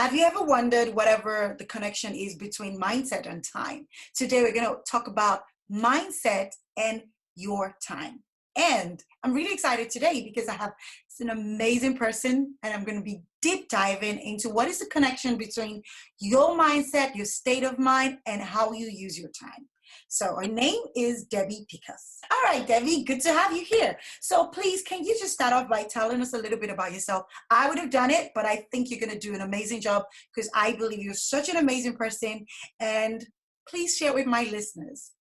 Have you ever wondered whatever the connection is between mindset and time? Today, we're going to talk about mindset and your time. And I'm really excited today because I have an amazing person, and I'm going to be deep diving into what is the connection between your mindset, your state of mind, and how you use your time. So her name is Debbie Pickus. All right, Debbie, good to have you here. So please, can you just start off by telling us a little bit about yourself? I would have done it, but I think you're going to do an amazing job because I believe you're such an amazing person. And please share with my listeners.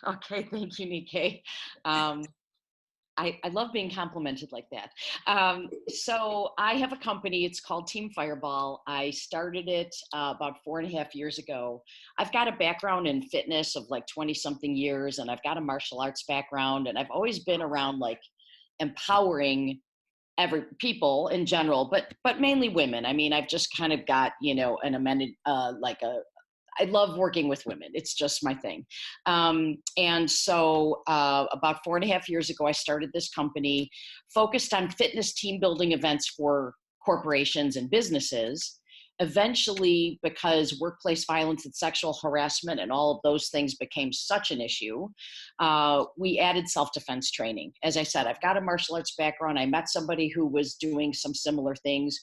Okay, thank you, Nikkei. I love being complimented like that. So I have a company, it's called Team Fireball. I started it about 4.5 years ago. I've got a background in fitness of like 20 something years, and I've got a martial arts background, and I've always been around like empowering people in general, but mainly women. I mean, I've just kind of got, an amended, I love working with women. It's just my thing. And so about 4.5 years ago, I started this company focused on fitness team building events for corporations and businesses. Eventually, because workplace violence and sexual harassment and all of those things became such an issue, we added self-defense training. As I said, I've got a martial arts background. I met somebody who was doing some similar things.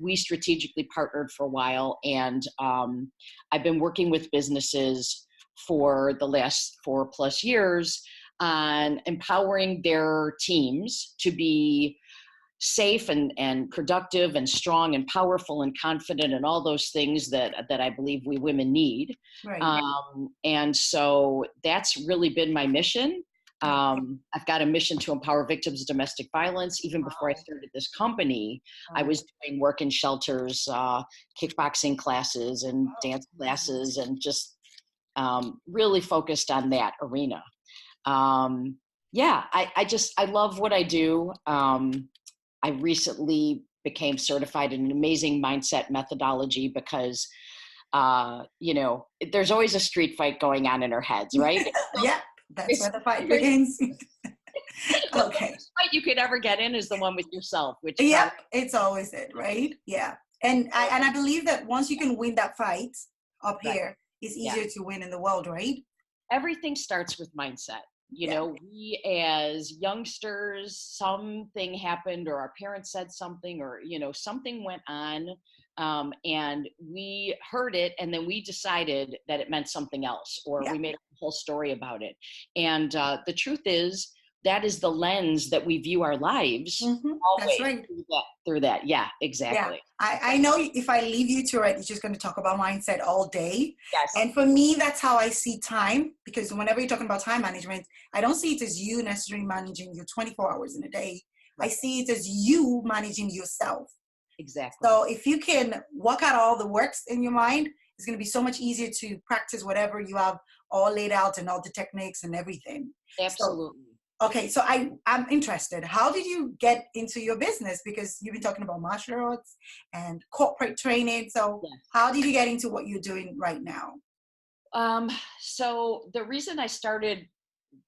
We strategically partnered for a while, and I've been working with businesses for the last 4+ years on empowering their teams to be safe and productive and strong and powerful and confident and all those things that I believe we women need. Right. And so that's really been my mission. I've got a mission to empower victims of domestic violence. Even before I started this company, I was doing work in shelters, kickboxing classes and dance classes, and just really focused on that arena. I love what I do. I recently became certified in an amazing mindset methodology because, there's always a street fight going on in our heads, right? Yeah. That's where the fight begins. Okay. The fight you could ever get in is the one with yourself, which it's always it, right? Yeah. And I believe that once you can win that fight up here, it's easier to win in the world, right? Everything starts with mindset. We as youngsters, something happened, or our parents said something, or, something went on, and we heard it, and then we decided that it meant something else, or we made a whole story about it. And the truth is, that is the lens that we view our lives always. That's right. Through that. Yeah, exactly. Yeah. I know if I leave you to it, you're just going to talk about mindset all day. Yes. And for me, that's how I see time, because whenever you're talking about time management, I don't see it as you necessarily managing your 24 hours in a day. Right. I see it as you managing yourself. Exactly. So if you can work out all the works in your mind, it's going to be so much easier to practice whatever you have all laid out and all the techniques and everything. Absolutely. So I'm interested. How did you get into your business? Because you've been talking about martial arts and corporate training. So how did you get into what you're doing right now? So the reason I started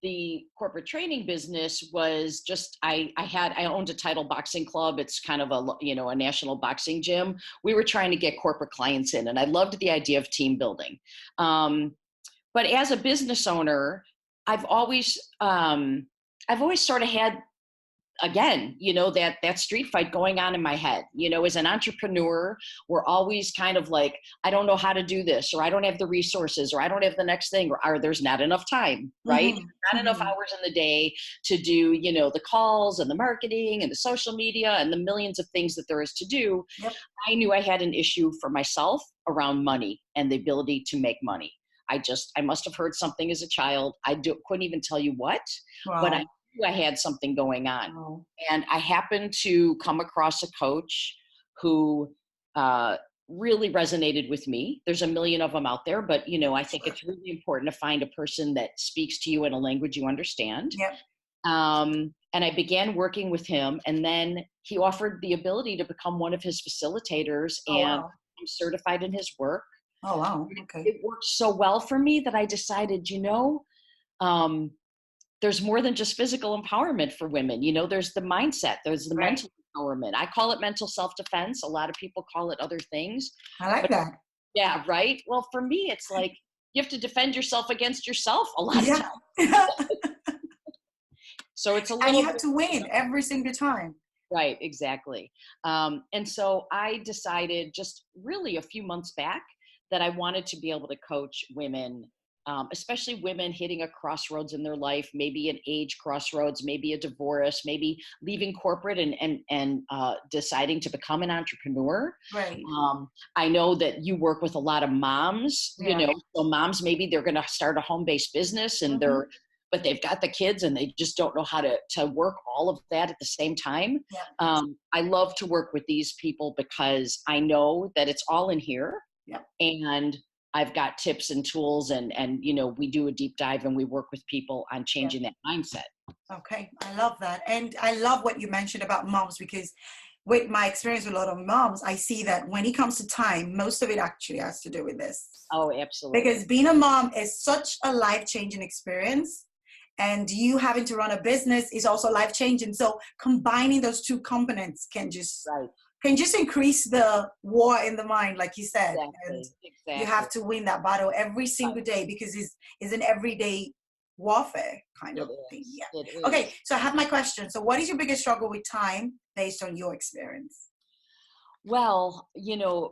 the corporate training business was just, I owned a title boxing club. It's kind of a national boxing gym. We were trying to get corporate clients in, and I loved the idea of team building. But as a business owner, I've always sort of had, again, that street fight going on in my head. As an entrepreneur, we're always kind of like, I don't know how to do this, or I don't have the resources, or I don't have the next thing, or there's not enough time, right? Not enough hours in the day to do, the calls and the marketing and the social media and the millions of things that there is to do. Yep. I knew I had an issue for myself around money and the ability to make money. I must have heard something as a child. Couldn't even tell you what, but I knew I had something going on. Wow. And I happened to come across a coach who really resonated with me. There's a million of them out there, but I think it's really important to find a person that speaks to you in a language you understand. Yep. And I began working with him, and then he offered the ability to become one of his facilitators, and I'm certified in his work. Oh, wow. Okay. It worked so well for me that I decided, there's more than just physical empowerment for women. There's the mindset, there's the mental empowerment. I call it mental self-defense. A lot of people call it other things. I like But that. yeah, right. Well, for me, it's like you have to defend yourself against yourself a lot of Yeah. times. So it's a And little you have bit, to win every single time. right, exactly. And so I decided just really a few months back that I wanted to be able to coach women, especially women hitting a crossroads in their life, maybe an age crossroads, maybe a divorce, maybe leaving corporate and deciding to become an entrepreneur. Right. I know that you work with a lot of moms, Yeah. so moms, maybe they're going to start a home-based business and Hmm. but they've got the kids and they just don't know how to work all of that at the same time. Yeah. I love to work with these people because I know that it's all in here. Yeah. And I've got tips and tools and we do a deep dive and we work with people on Yeah. changing that mindset. Okay. I love that. And I love what you mentioned about moms, because with my experience with a lot of moms, I see that when it comes to time, most of it actually has to do with this. Oh, absolutely. Because being a mom is such a life-changing experience. And you having to run a business is also life-changing. So combining those two components can just Right. increase the war in the mind, like you said. And Exactly. you have to win that battle every single day, because it's an everyday warfare kind of thing. Yeah. It is. Okay, so I have my question. So what is your biggest struggle with time based on your experience? Well,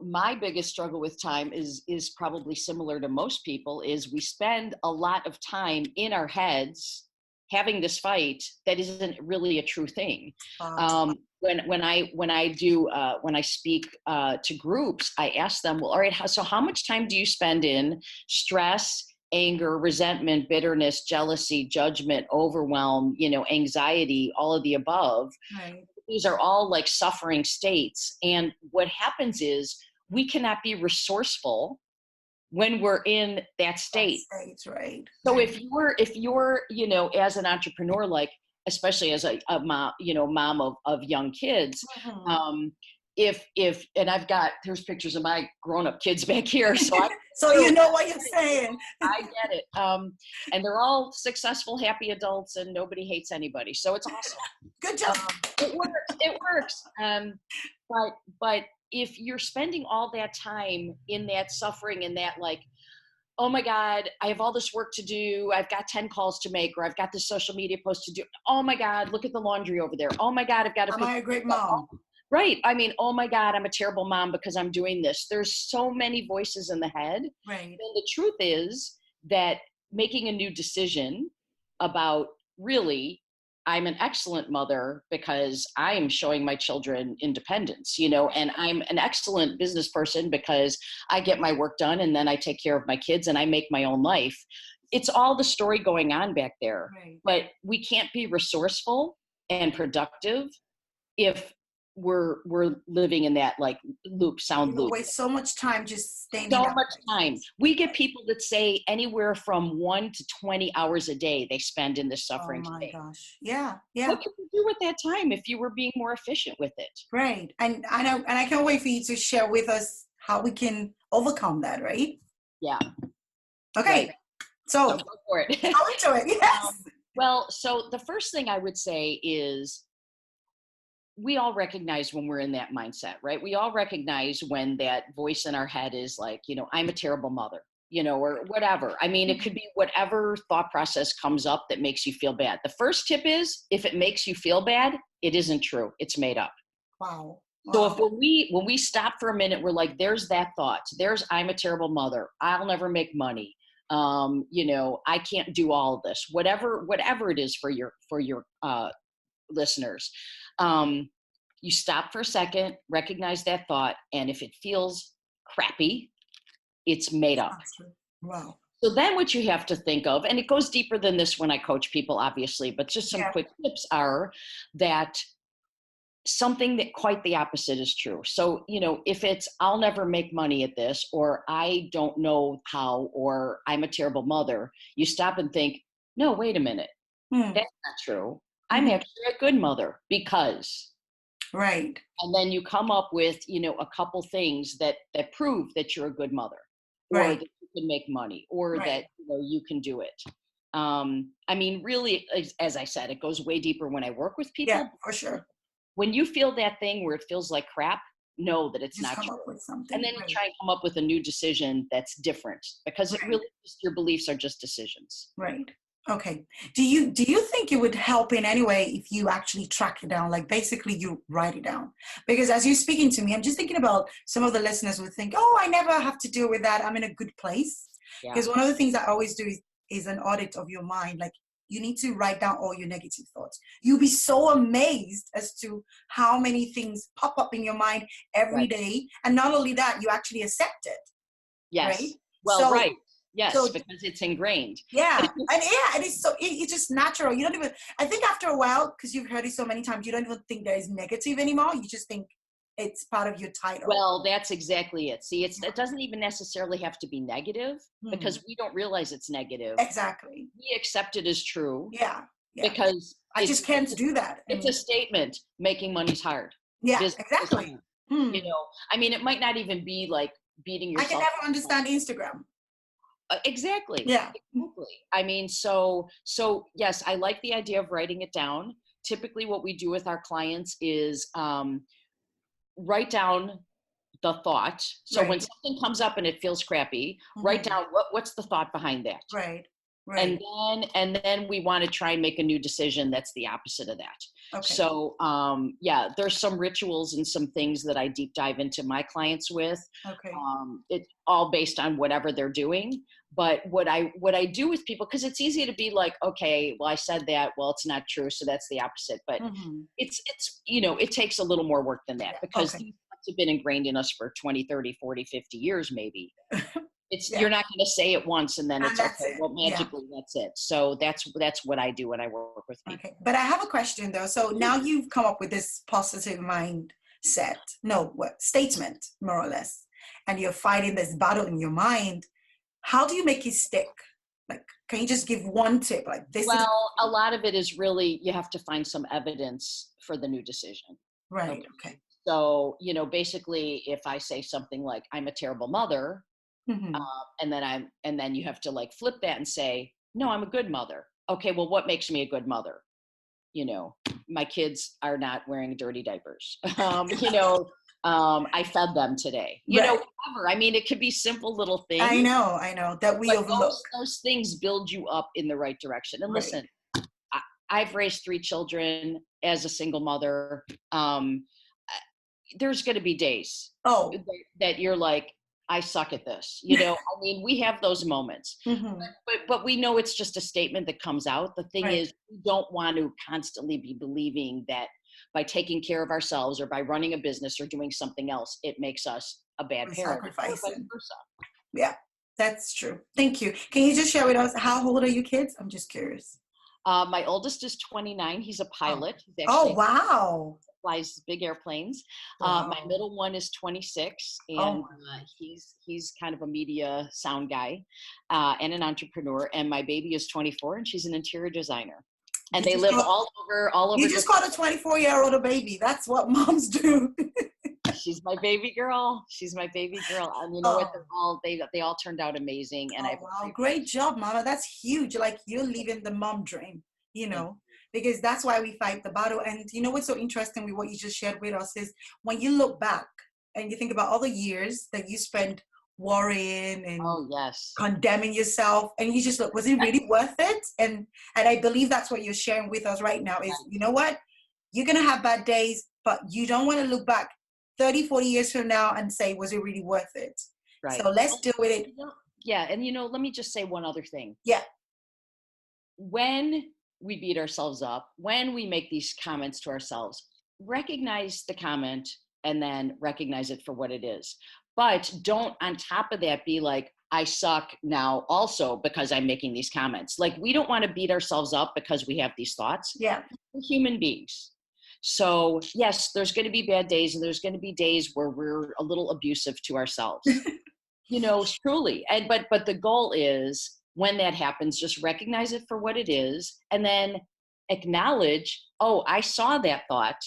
my biggest struggle with time is probably similar to most people, is we spend a lot of time in our heads having this fight that isn't really a true thing. When I speak to groups, I ask them, well, all right, so how much time do you spend in stress, anger, resentment, bitterness, jealousy, judgment, overwhelm, anxiety, all of the above? Right. These are all like suffering states. And what happens is we cannot be resourceful when we're in that state. Right. So if you're, as an entrepreneur, like, especially as a mom, mom of young kids, Mm-hmm. And there's pictures of my grown-up kids back here. So so you know what you're saying. I get it. And they're all successful, happy adults, and nobody hates anybody. So it's awesome. Good job. It works. It works. But if you're spending all that time in that suffering and that, like, oh my God, I have all this work to do. I've got 10 calls to make, or I've got this social media post to do. Oh my God, look at the laundry over there. Oh my God, I've got to. Am I a great mom? Right. I mean, oh my God, I'm a terrible mom because I'm doing this. There's so many voices in the head. Right. And the truth is that making a new decision about, really, I'm an excellent mother because I am showing my children independence, and I'm an excellent business person because I get my work done and then I take care of my kids and I make my own life. It's all the story going on back there. Right. But we can't be resourceful and productive if we're living in that, like, sound loop. Waste so much time just staying. So much time. We get people that say anywhere from 1 to 20 hours a day they spend in this suffering state. Oh my gosh. Yeah. Yeah. What could you do with that time if you were being more efficient with it? Right. And I know, and I can't wait for you to share with us how we can overcome that, right? Yeah. Okay. Right. So go for it. Go into it. Yes. Well, so the first thing I would say is, we all recognize when we're in that mindset, right? We all recognize when that voice in our head is like, I'm a terrible mother, or whatever. I mean, it could be whatever thought process comes up that makes you feel bad. The first tip is, if it makes you feel bad, it isn't true. It's made up. Wow. So if when we stop for a minute, we're like, there's that thought. There's, I'm a terrible mother. I'll never make money. I can't do all of this. Whatever it is for your listeners. You stop for a second, recognize that thought, and if it feels crappy, it's made up. Wow. So then what you have to think of, and it goes deeper than this when I coach people, obviously, but just some quick tips are that something that quite the opposite is true. So, if it's, I'll never make money at this, or I don't know how, or I'm a terrible mother, you stop and think, no, wait a minute. That's not true. I'm actually a good mother because. Right. And then you come up with, a couple things that prove that you're a good mother, or that you can make money, or that you can do it. I mean, really, as I said, it goes way deeper when I work with people. Yeah, for sure. when you feel that thing where it feels like crap, know that it's Just not come true. up with something. And then you Right. try and come up with a new decision that's different, because it Right. really just, your beliefs are just decisions. Right. Okay. Do you think it would help in any way if you actually track it down? Like basically you write it down. Because as you're speaking to me, I'm just thinking about some of the listeners would think, oh, I never have to deal with that. I'm in a good place. Yeah. Because one of the things I always do is an audit of your mind. Like you need to write down all your negative thoughts. You'll be so amazed as to how many things pop up in your mind every Right. day. And not only that, you actually accept it. Right. Yes. Well, So right. Yes, so because it's ingrained. yeah, and it's so it's just natural. You don't even. I think after a while, because you've heard it so many times, you don't even think there is negative anymore. You just think it's part of your title. Well, that's exactly it. See, it doesn't even necessarily have to be negative, because we don't realize it's negative. Exactly. We accept it as true. Yeah. Yeah. Because I just can't do that. It's a statement. Making money's hard. Yeah. Business is Exactly. hard. You know, I mean, it might not even be like beating I yourself. can never understand Instagram. Exactly. Yeah. Exactly. I mean, so yes, I like the idea of writing it down. Typically, what we do with our clients is write down the thought. So when Right. something comes up and it feels crappy, write down what's the thought behind that. Right. Right. And then we want to try and make a new decision that's the opposite of that. Okay. So yeah, there's some rituals and some things that I deep dive into my clients with. Okay. It's all based on whatever they're doing. But what I do with people, because it's easy to be like, okay, well, I said that, well, it's not true, so that's the opposite. But it's you know, it takes a little more work than that, because these thoughts have been ingrained in us for 20, 30, 40, 50 years maybe. It's you're not going to say it once and then it's okay. Well, magically that's it. So that's what I do when I work with people. Okay, but I have a question though. So now you've come up with this positive mindset, statement, more or less, and you're fighting this battle in your mind. How do you make it stick? Like, can you just give one tip? Like this. Well, a lot of it is really, you have to find some evidence for the new decision. Right. Okay. So, you know, basically, if I say something like, "I'm a terrible mother," and then you have to like flip that and say, "No, I'm a good mother." Okay, well, what makes me a good mother? You know, my kids are not wearing dirty diapers. You know, I fed them today. You know, whatever. I mean, it could be simple little things. I know that we overlook. Those things build you up in the right direction. And listen, I've raised 3 children as a single mother. There's going to be days that you're like, I suck at this. You know, I mean, we have those moments, but we know it's just a statement that comes out. The thing is, we don't want to constantly be believing that by taking care of ourselves or by running a business or doing something else, it makes us a bad parent. Sacrificing. Yeah, that's true. Thank you. Can you just share with us, how old are your kids? I'm just curious. My oldest is 29. He's a pilot. He's actually, wow. Flies big airplanes. My middle one is 26, and he's kind of a media sound guy and an entrepreneur. And my baby is 24, and she's an interior designer. And they live all over. You just got a 24-year-old a baby. That's what moms do. She's my baby girl. She's my baby girl. And you know what? They all turned out amazing. And great job, Mama. That's huge. Like, you're living the mom dream, you know, because that's why we fight the battle. And you know what's so interesting with what you just shared with us is when you look back and you think about all the years that you spent worrying and condemning yourself, and you just look, was it really worth it? And I believe that's what you're sharing with us right now is, you know what? You're going to have bad days, but you don't want to look back 30, 40 years from now and say, was it really worth it? Right. So let's deal with it. Yeah. And, you know, let me just say one other thing. Yeah. When we beat ourselves up, when we make these comments to ourselves, recognize the comment and then recognize it for what it is. But don't, on top of that, be like, I suck now also because I'm making these comments. Like, we don't want to beat ourselves up because we have these thoughts. Yeah. We're human beings. So yes, there's going to be bad days, and there's going to be days where we're a little abusive to ourselves, you know, truly. And, but the goal is, when that happens, just recognize it for what it is, and then acknowledge, oh, I saw that thought.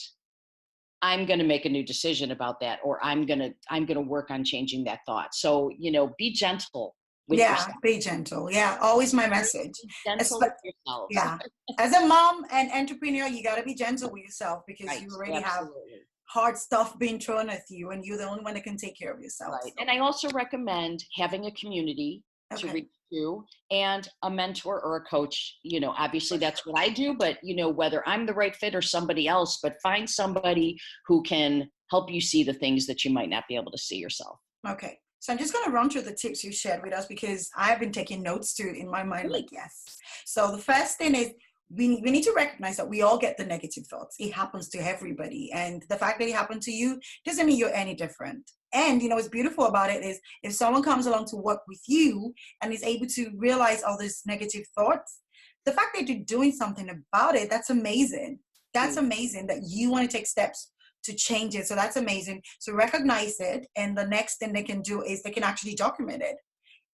I'm going to make a new decision about that, or I'm going to work on changing that thought. So, you know, be gentle with Yeah, yourself. be gentle. Yeah, always my Very message. gentle Espe- with yourselves. yeah, as a mom and entrepreneur, you got to be gentle with yourself because Right. you already have Absolutely. hard stuff being thrown at you, and you're the only one that can take care of yourself. Right. So, And I also recommend having a community to okay, reach to and a mentor or a coach. Obviously for that's sure. what I do, but whether I'm the right fit or somebody else, but find somebody who can help you see the things that you might not be able to see yourself. Okay. So I'm just going to run through the tips you shared with us because I've been taking notes too in my mind, Great. like, yes. So the first thing is we need to recognize that we all get the negative thoughts. It happens to everybody. And the fact that it happened to you doesn't mean you're any different. And, what's beautiful about it is if someone comes along to work with you and is able to realize all these negative thoughts, the fact that you're doing something about it, that's amazing. That's Huge. amazing that you want to take steps to change it. So that's amazing. So recognize it. And the next thing they can do is they can actually document it.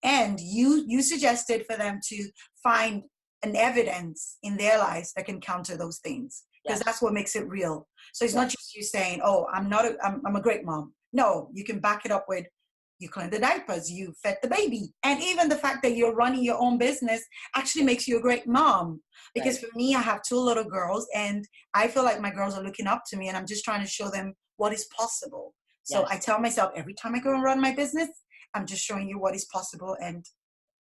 And you suggested for them to find an evidence in their lives that can counter those things because Yes. that's what makes it real. So it's not Yes. just you saying, oh, I'm a great mom. No, you can back it up with you clean the diapers, you fed the baby. And even the fact that you're running your own business actually makes you a great mom. Because Right. for me, I have two little girls and I feel like my girls are looking up to me and I'm just trying to show them what is possible. So I Yes. tell myself every time I go and run my business, I'm just showing you what is possible and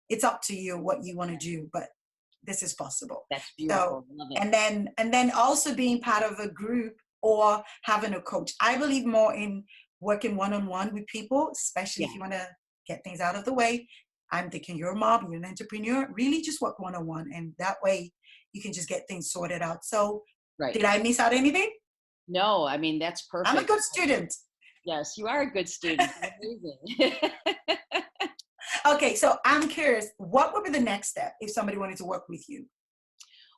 it's up to you what you want to do, but this is possible. That's So, beautiful. Love it. and then also being part of a group or having a coach. I believe more in working one-on-one with people, especially Yeah. if you want to get things out of the way. I'm thinking you're a mom, you're an entrepreneur, really just work one-on-one. And that way you can just get things sorted out. So Right. did I miss out anything? No, I mean, that's I'm a perfect. good student. Yes, you are a good student. Amazing. Okay, so I'm curious, what would be the next step if somebody wanted to work with you?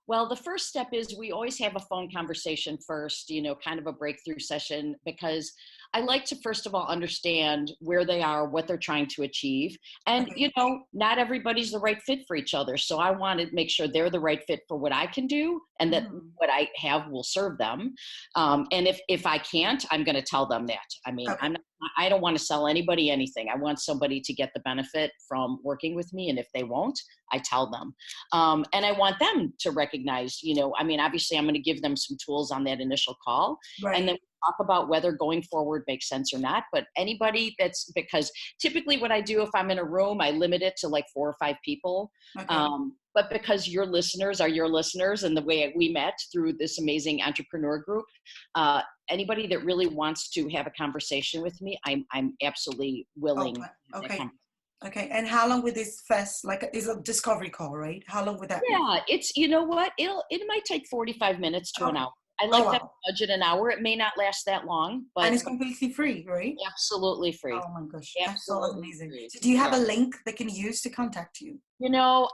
Well, the first step is we always have a phone conversation first, kind of a breakthrough session, because I like to, first of all, understand where they are, what they're trying to achieve. And, Okay. not everybody's the right fit for each other. So I want to make sure they're the right fit for what I can do and that Mhm. what I have will serve them. And if I can't, I'm going to tell them that. I mean, Okay. I don't want to sell anybody anything. I want somebody to get the benefit from working with me. And if they won't, I tell them. And I want them to recognize, obviously I'm going to give them some tools on that initial call. Right. And then talk about whether going forward makes sense or not. But anybody because typically what I do if I'm in a room, I limit it to like 4 or 5 people. Okay. But because your listeners are your listeners and the way we met through this amazing entrepreneur group, anybody that really wants to have a conversation with me, I'm absolutely willing. Open. Okay. Okay. And how long would this first, like, is a discovery call, right? How long would that be? Yeah, it's what it might take 45 minutes to an Okay. hour. I Oh, like that wow. budget an hour. It may not last that long, And but it's completely free, right? absolutely free. Oh my gosh. That's so Absolutely amazing. free. So do you have Yeah. a link they can use to contact you?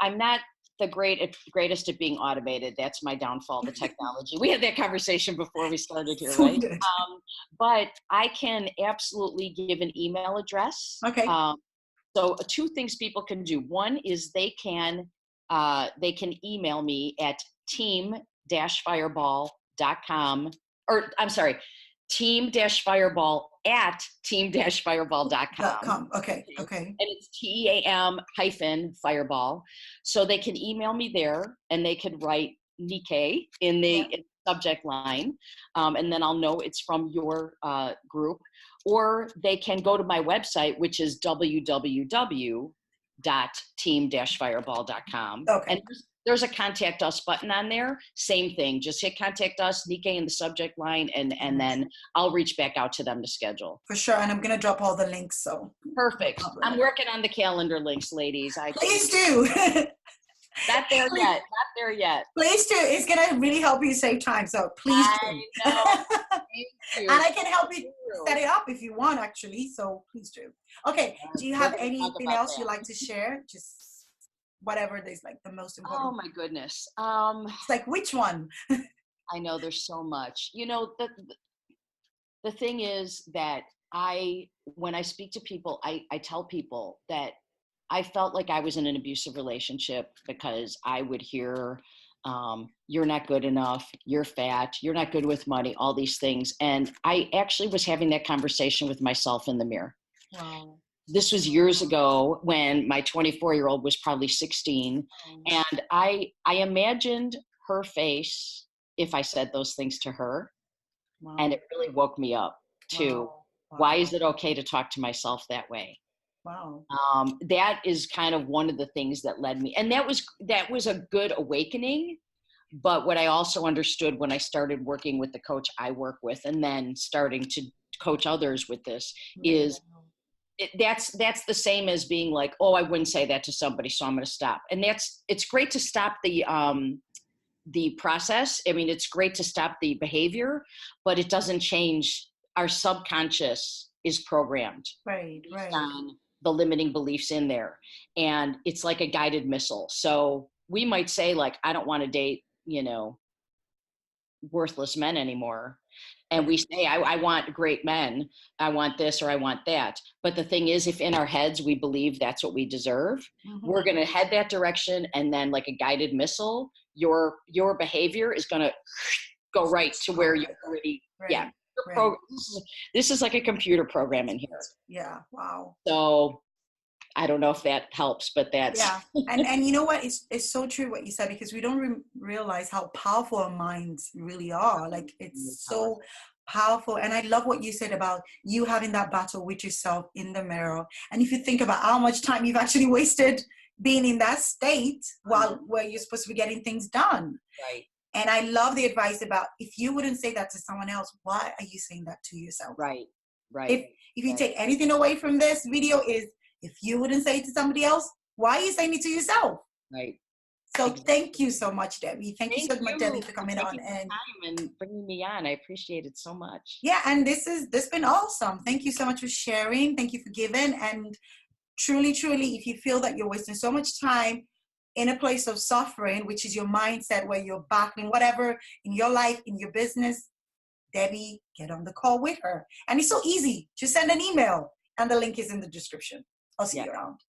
I'm not the greatest at being automated. That's my downfall, the technology. We had that conversation before we started here, So right? good. But I can absolutely give an email address. Okay. So 2 things people can do. One is they can email me at team-fireball.com, or I'm sorry, team-fireball at team-fireball.com. .com. Okay. Okay. And it's TEAM-fireball. So they can email me there and they could write Nikkei in Yeah. the subject line. And then I'll know it's from your group. Or they can go to my website, which is www.team-fireball.com. Okay. And there's a contact us button on there. Same thing. Just hit contact us, Nikkei in the subject line, and then I'll reach back out to them to schedule. For sure. And I'm going to drop all the links. So Perfect. no I'm working on the calendar links, ladies. please do. Not there yet. Not there yet. Please do. It's going to really help you save time. So please do. I know. Thank you. And I can help you set it up if you want, actually. So please do. Okay. Do you have anything else you'd like to share? Just whatever is like the most important. Oh my goodness. It's like, which one? I know there's so much. The thing is that when I speak to people, I tell people that I felt like I was in an abusive relationship because I would hear, you're not good enough, you're fat, you're not good with money, all these things. And I actually was having that conversation with myself in the mirror. Wow. this was years ago when my 24-year-old was probably 16. And I imagined her face if I said those things to her. Wow. And it really woke me up to why is it okay to talk to myself that way? Wow. That is kind of one of the things that led me. And that was a good awakening. But what I also understood when I started working with the coach I work with, and then starting to coach others with this, is that's the same as being like, oh, I wouldn't say that to somebody, so I'm going to stop. And it's great to stop the process. I mean, it's great to stop the behavior, but it doesn't change. Our subconscious is programmed on the limiting beliefs in there. And it's like a guided missile. So we might say like, I don't want to date, worthless men anymore. And we say, I want great men. I want this or I want that. But the thing is, if in our heads we believe that's what we deserve, we're going to head that direction. And then like a guided missile, your behavior is going to go right to where you're already, this is like a computer program in here. Yeah. Wow. So I don't know if that helps, but that's. Yeah. And you know what? It's so true what you said, because we don't realize how powerful our minds really are. Like, it's so powerful. And I love what you said about you having that battle with yourself in the mirror. And if you think about how much time you've actually wasted being in that state where you're supposed to be getting things done. Right. And I love the advice about, if you wouldn't say that to someone else, why are you saying that to yourself? Right. If you take anything away from this video, is if you wouldn't say it to somebody else, why are you saying it to yourself? Right. So thank you so much, Debbie. Thank you so much, Debbie, for coming on and bringing me on. I appreciate it so much. Yeah, and this been awesome. Thank you so much for sharing. Thank you for giving. And truly, truly, if you feel that you're wasting so much time in a place of suffering, which is your mindset, where you're battling whatever in your life, in your business, Debbie, get on the call with her. And it's so easy. Just send an email, and the link is in the description. I'll see you around.